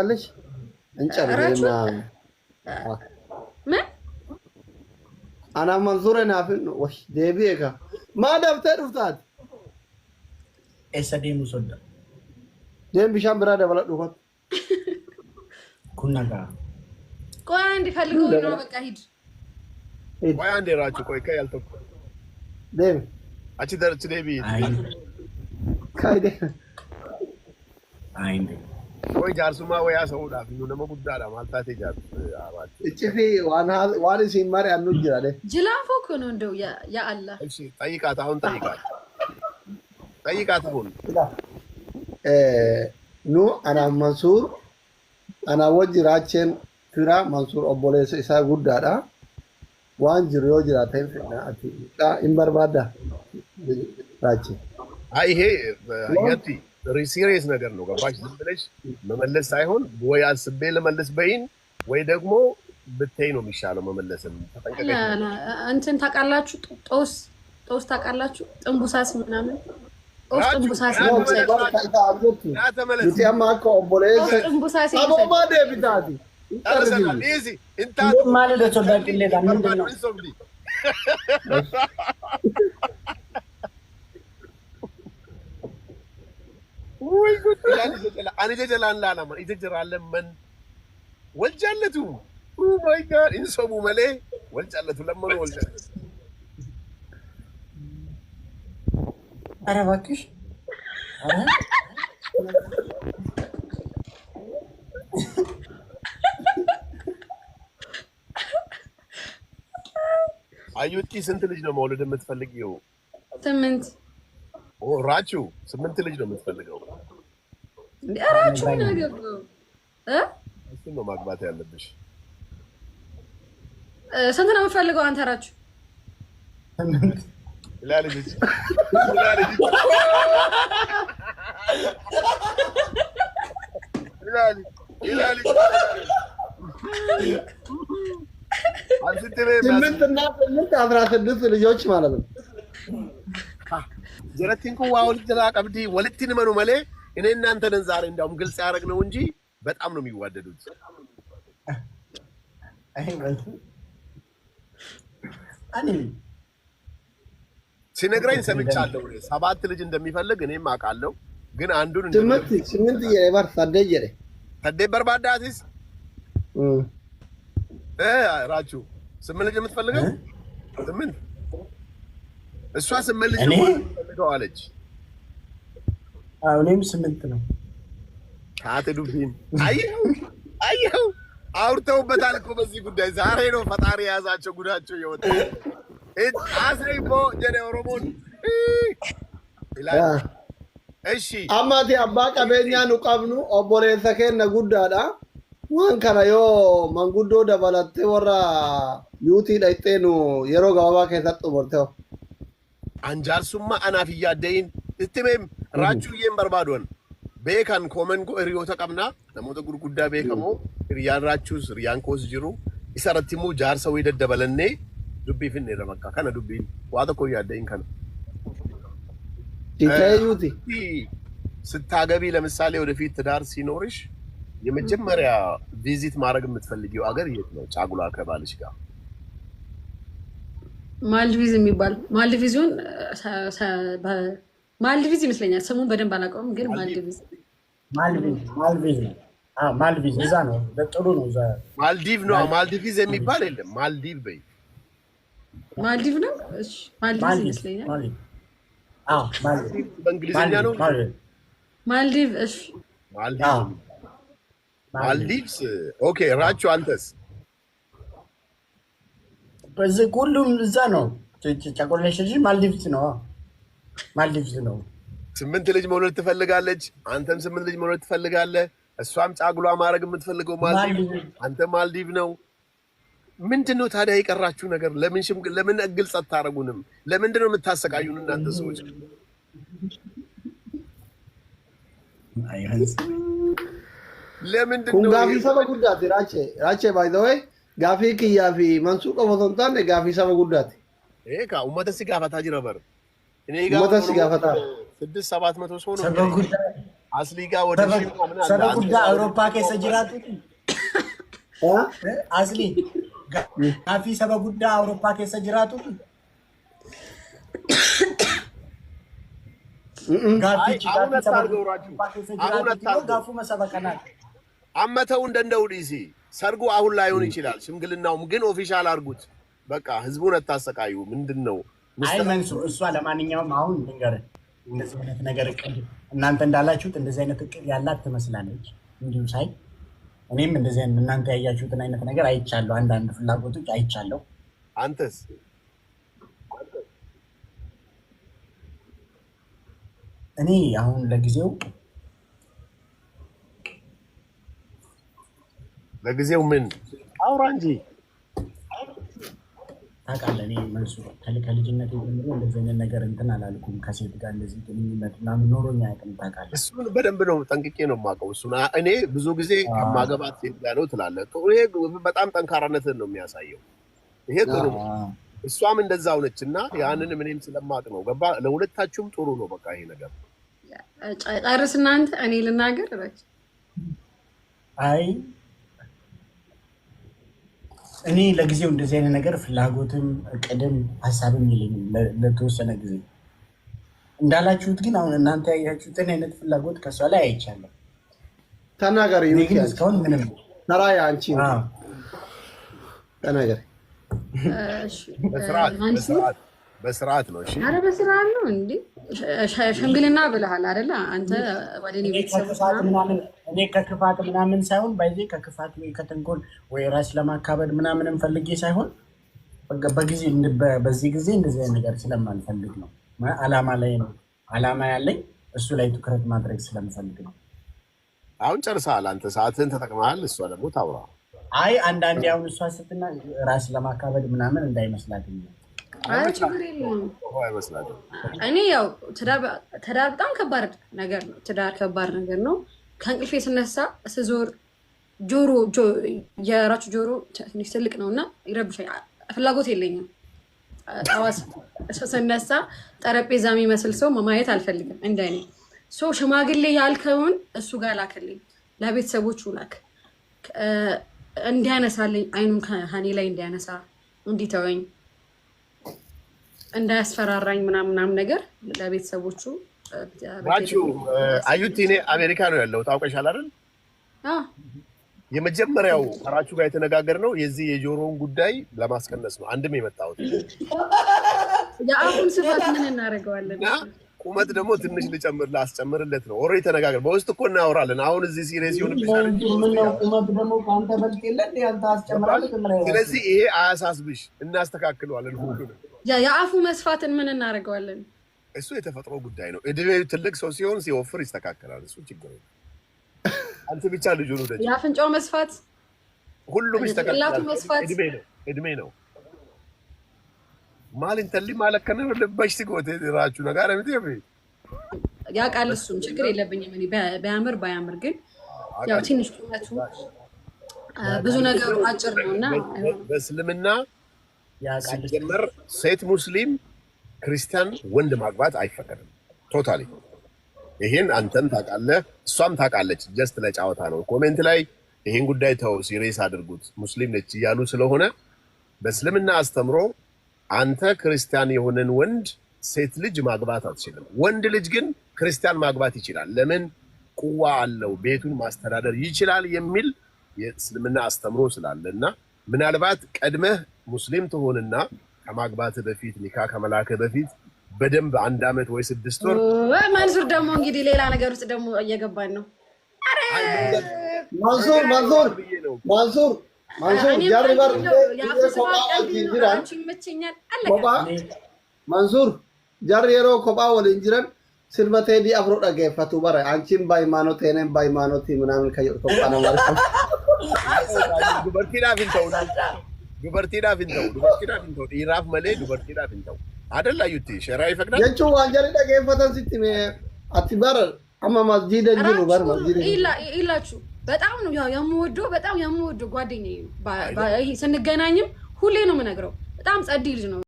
ليش انشر ما انا منظور نافن وش ديبيك ما دفتر فتات اسدي مسود ديم بشام براده بلا دوخت كنا غا ቆይ አንዴ ፈልገው ነው በቃ ሂድ ቆይ አንዴ ራቹ ቆይ ከያልቶ ديم አቺ ደርች ዴቢ ካይደ አይንዴ ቆይ ጃርሱማ ወያ ሰውዳ ቢኑ ነመ ጉዳዳ ማልታቴ ጃር አባት እቺፊ ዋን ሲማር ያኑ ይላል ጅላፎ እኮ ነው እንደው ያ አላህ እሺ ጠይቃት አሁን ጠይቃት አሁን ኑ አና መንሱር አና ወጅራችን ፍራ መንሱር ኦቦሌስ ኢሳ ጉዳዳ ዋን ጅሪዮ ጅራተን ፈና አቲ ኢምበርባዳ ራቺ አይ ይሄ ያቲ ሲሪየስ ነገር ነው ገባሽ ዝም ብለሽ መመለስ ሳይሆን ወይ አስቤ ለመለስ በይን ወይ ደግሞ ብትይ ነው የሚሻለው መመለስን ተጠንቀቀኝ እንትን ታውቃላችሁ ጦስ ታውቃላችሁ ጥንቡሳስ ምናምን ጦስ ጥንቡሳስ ነው ያ ተመለስ ዩቲያማ ኮ ኦቦሌስ ጥንቡሳስ አቦማ ደብታቲ አረሰናል ኢዚ እንታ ማለት ተወዳቂለ ጋር ምንድነው ወይ ጉድ አኒ ጀላን ላላማ ይጀራለም መን ወልጃለቱ ኦ ማይ ጋድ እንሰቡ መለ ወልጃለቱ ለምን ወልጃለቱ ኧረ እባክሽ ኧረ አዩቲ ስንት ልጅ ነው መውለድ የምትፈልጊው 8 ኦ ራቹ 8 ልጅ ነው የምትፈልገው ራቹ ነው ገባው እሱ ነው ማግባት ያለብሽ ስንት ነው የምትፈልገው አንተ ራቹ ይላል ልጅ ይላል ስምንትና 16 ልጆች ማለት ነው ጀረቲንኩ ዋውል ተላ ቀብዲ ወልቲን መኑ መለ እኔ እናንተ ነን ዛሬ እንዳውም ግልጽ ያደረግ ነው እንጂ በጣም ነው የሚዋደዱት ሲነግረኝ ሰምቻለሁ 7 ልጅ እንደሚፈልግ እኔም አውቃለሁ ግን አንዱን 8 የበር ታደጀረ ታደ በርባዳቲስ ራቹ 8 ልጅ የምትፈልገው 8 እሷ 8 ልጅ ነው አለች እኔም 8 ነው ካተዱብኝ አየው አውርተውበታል እኮ በዚህ ጉዳይ ዛሬ ነው ፈጣሪ ያዛቸው ጉዳቸው ይወጣ አሰይቦ ጀኔ ኦሮሞን እሺ አማቲ አባ ቀበኛ ነው ቀብኑ ኦቦሌሰ ከነ ጉዳዳ ዋን ከራዮ መንጉዶ ደበለቴ ወራ ዩቲ ዳይቴኑ የሮ ጋባ ከሰጡ ወርተው አንጃርሱማ አናፍ ያደይን እትሜም ራቹዬን በርባዶን ቤካን ኮመን ጎ ሪዮ ተቀምና ለሞተ ጉርጉዳ ቤከሞ ሪያን ራቹስ ሪያን ኮስ ጅሩ ይሰረቲሙ ጃርሰው ይደደበለኔ ዱቢ ፍኔ ረመካ ከነ ዱቢ ዋተ ኮ ያደይን ከነ ይታዩቲ ስታገቢ ለምሳሌ ወደፊት ትዳር ሲኖርሽ የመጀመሪያ ቪዚት ማድረግ የምትፈልጊው አገር የት ነው ጫጉላ ከባልሽ ጋር ማልዲቭስ የሚባል ማልዲቭስን ማልዲቭስ ይመስለኛል ስሙን በደንብ አላውቀውም ግን ማልዲቭስ ማልዲቭስ እዛ ነው በጥሩ ነው እዛ ማልዲቭ ነው ማልዲቭስ የሚባል የለም ማልዲቭ በይ ማልዲቭ ነው እሺ ማልዲቭስ ይመስለኛል ማልዲቭ በእንግሊዝኛ ነው ማልዲቭ እሺ ማልዲቭስ ኦኬ ራቹ አንተስ በዚህ ሁሉም እዛ ነው ጫቆለሽ ማልዲቭስ ነው 8 ልጅ መውለድ ትፈልጋለች አንተም 8 ልጅ መውለድ ትፈልጋለህ እሷም ጫጉላ ማድረግ የምትፈልገው ማልዲቭ አንተ ማልዲቭ ነው ምንድነው ታዲያ የቀራችሁ ነገር ለምን ግልጽ አታረጉንም ለምንድነው የምታሰቃዩን እናንተ ሰዎች ለምንድነው ጋፊ ሰበ ጉዳት ራቼ ባይ ዘ ወይ ጋፊ ክያፊ መንሱቆ ወቶንታን ጋፊ ሰበ ጉዳት ኤካ ኡመተ ሲጋፋታ ጅረበር እኔ ኡመተ ሲጋፋታ 6-700 ሰው ነው አስሊጋ ወደ ሺማ ምን አለ ሰበጉዳ አውሮፓ ከሰ ጅራቱ አስሊ ጋፊ ሰበጉዳ አውሮፓ ከሰ ጅራቱ ጋፉ መሰበከና አመተው እንደው ዲሲ ሰርጉ አሁን ላይሆን ይችላል። ሽምግልናውም ግን ኦፊሻል አድርጉት። በቃ ህዝቡን አታሰቃዩ። ምንድነው አይ መንሱ እሷ ለማንኛውም አሁን ልንገርህ እንደዚህ አይነት ነገር እቅድ እናንተ እንዳላችሁት እንደዚህ አይነት እቅድ ያላት ትመስላለች እንዲሁ ሳይ እኔም እንደዚህ አይነት እናንተ ያያችሁትን አይነት ነገር አይቻለሁ። አንዳንድ ፍላጎቶች አይቻለሁ። አንተስ? እኔ አሁን ለጊዜው ምን አውራ እንጂ ታውቃለህ። እኔ መልሱ ከልጅነት ጀምሮ እንደዚህ አይነት ነገር እንትን አላልኩም። ከሴት ጋር እንደዚህ ግንኙነት ምናምን ኖሮኝ አያውቅም። ታውቃለህ። እሱን በደንብ ነው ጠንቅቄ ነው የማውቀው። እሱን እኔ ብዙ ጊዜ ከማገባት ሴት ጋር ነው ትላለህ። ይሄ በጣም ጠንካራነትን ነው የሚያሳየው። ይሄ ጥሩ ነው። እሷም እንደዛው ነች እና ያንን እኔም ስለማውቅ ነው። ገባ? ለሁለታችሁም ጥሩ ነው። በቃ ይሄ ነገር ጨርስ እናንተ። እኔ ልናገር እረች አይ እኔ ለጊዜው እንደዚህ አይነት ነገር ፍላጎትም እቅድም ሀሳብም የለኝም። ለተወሰነ ጊዜ እንዳላችሁት ግን አሁን እናንተ ያያችሁትን አይነት ፍላጎት ከሷ ላይ አይቻለሁ። ተናገሪ። ግን እስካሁን ምንም ተራያ አንቺ ተናገሪ። በስርዓት ነው። እሺ ኧረ በስርዓት ነው እንዴ? ሽምግልና ብለሃል አይደለ? አንተ ወደ እኔ ቤተሰብ እኔ ከክፋት ምናምን ሳይሆን ባይዜ ከክፋት ወይ ከተንኮል ወይ ራስ ለማካበድ ምናምንም ፈልጌ ሳይሆን በዚህ ጊዜ እንደዚህ አይነት ነገር ስለማልፈልግ ነው። አላማ ላይ ነው አላማ ያለኝ እሱ ላይ ትኩረት ማድረግ ስለምፈልግ ነው። አሁን ጨርሰሃል። አንተ ሰዓትህን ተጠቅመሃል። እሷ ደግሞ ታውራ። አይ አንዳንዴ አሁን እሷ ስትና ራስ ለማካበድ ምናምን እንዳይመስላት ነው። ችግር የለውም። እኔ ያው ትዳር በጣም ከባድ ነገር ነው። ትዳር ከባድ ነገር ነው። ከእንቅልፌ ስነሳ ስዞር የራችሁ ጆሮ ትንሽ ትልቅ ነው እና ይረብሻል። ፍላጎት የለኝም። ጠዋት ስነሳ ጠረጴዛ የሚመስል ሰው ማየት አልፈልግም። እንደኔ ሰው ሽማግሌ ያልከውን እሱ ጋር ላክልኝ፣ ለቤተሰቦቹ ላክ፣ እንዲያነሳልኝ፣ አይኑን ከኔ ላይ እንዲያነሳ፣ እንዲተወኝ፣ እንዳያስፈራራኝ ምናምን ነገር ለቤተሰቦቹ ባችሁ አዩቲ። እኔ አሜሪካ ነው ያለው ታውቀሻል አይደል? የመጀመሪያው ከራችሁ ጋር የተነጋገርነው የዚህ የጆሮውን ጉዳይ ለማስቀነስ ነው። አንድም የመጣሁት የአሁን ስፋት ምን እናደርገዋለን? ቁመት ደግሞ ትንሽ ላስጨምርለት ነው። ኦሬ ተነጋገር። በውስጥ እኮ እናወራለን። አሁን እዚህ ሲሪየስ ይሁን ብቻ ነው። ቁመት ደግሞ ካንተ በልጥ የለን ያንተ አስጨምራለህ። ስለዚህ ይሄ አያሳስብሽ፣ እናስተካክለዋለን ሁሉንም። የአፉ መስፋትን ምን እናደርገዋለን? እሱ የተፈጥሮ ጉዳይ ነው። እድሜው ትልቅ ሰው ሲሆን ሲወፍር ይስተካከላል። እሱ ችግር ነው። አንተ ብቻ ልጁ ነው ደጅ የአፍንጫው መስፋት ሁሉም ይስተካከላል። እድሜ ነው ማልን ተሊ ማለከነ ለባሽ ሲጎት ራችሁ ነገር አምጥየው ያውቃል። እሱም ችግር የለብኝም እኔ ባያምር ግን ያው ትንሽ ቁመቱ ብዙ ነገሩ አጭር ነውና በእስልምና ሲጀመር ሴት ሙስሊም ክርስቲያን ወንድ ማግባት አይፈቀድም። ቶታሊ ይሄን አንተም ታውቃለህ፣ እሷም ታውቃለች። ጀስት ለጫወታ ነው። ኮሜንት ላይ ይሄን ጉዳይ ተው ሲሪየስ አድርጉት ሙስሊም ነች እያሉ ስለሆነ በእስልምና አስተምሮ አንተ ክርስቲያን የሆነን ወንድ ሴት ልጅ ማግባት አትችልም። ወንድ ልጅ ግን ክርስቲያን ማግባት ይችላል። ለምን? ቁዋ አለው፣ ቤቱን ማስተዳደር ይችላል የሚል የእስልምና አስተምሮ ስላለና ምናልባት ቀድመህ ሙስሊም ትሆንና ከማግባት በፊት ኒካ ከመላከ በፊት በደንብ 1 አመት ወይ 6 ወር መንሱር ደግሞ እንግዲህ ሌላ ነገር ውስጥ ደግሞ እየገባን ነው። አረ መንሱር ጃሪ የሮ ኮባ ወሊን ጅረን ስልበቴ ዲ አፍሮ ደገፈቱ በረ አንቺም ባይማኖት እኔም ባይማኖት ምናምን ከየቆጣና ማለት ነው። ዱበርቲዳ ፊንተው ኢራፍ መሌ ዱበርቲዳ ፊንተው አደላ ዩቲ ሸራ ይፈቅዳል። የቹ ዋንጀሪ ደገፈተን ሲትሜ አትባረ አማ መስጂድ እንጅሩ በር መስጂድ ኢላችሁ በጣም ነው የምወደው ጓደኛዬ ነው። ስንገናኝም ሁሌ ነው የምነግረው። በጣም ጸዲ ልጅ ነው።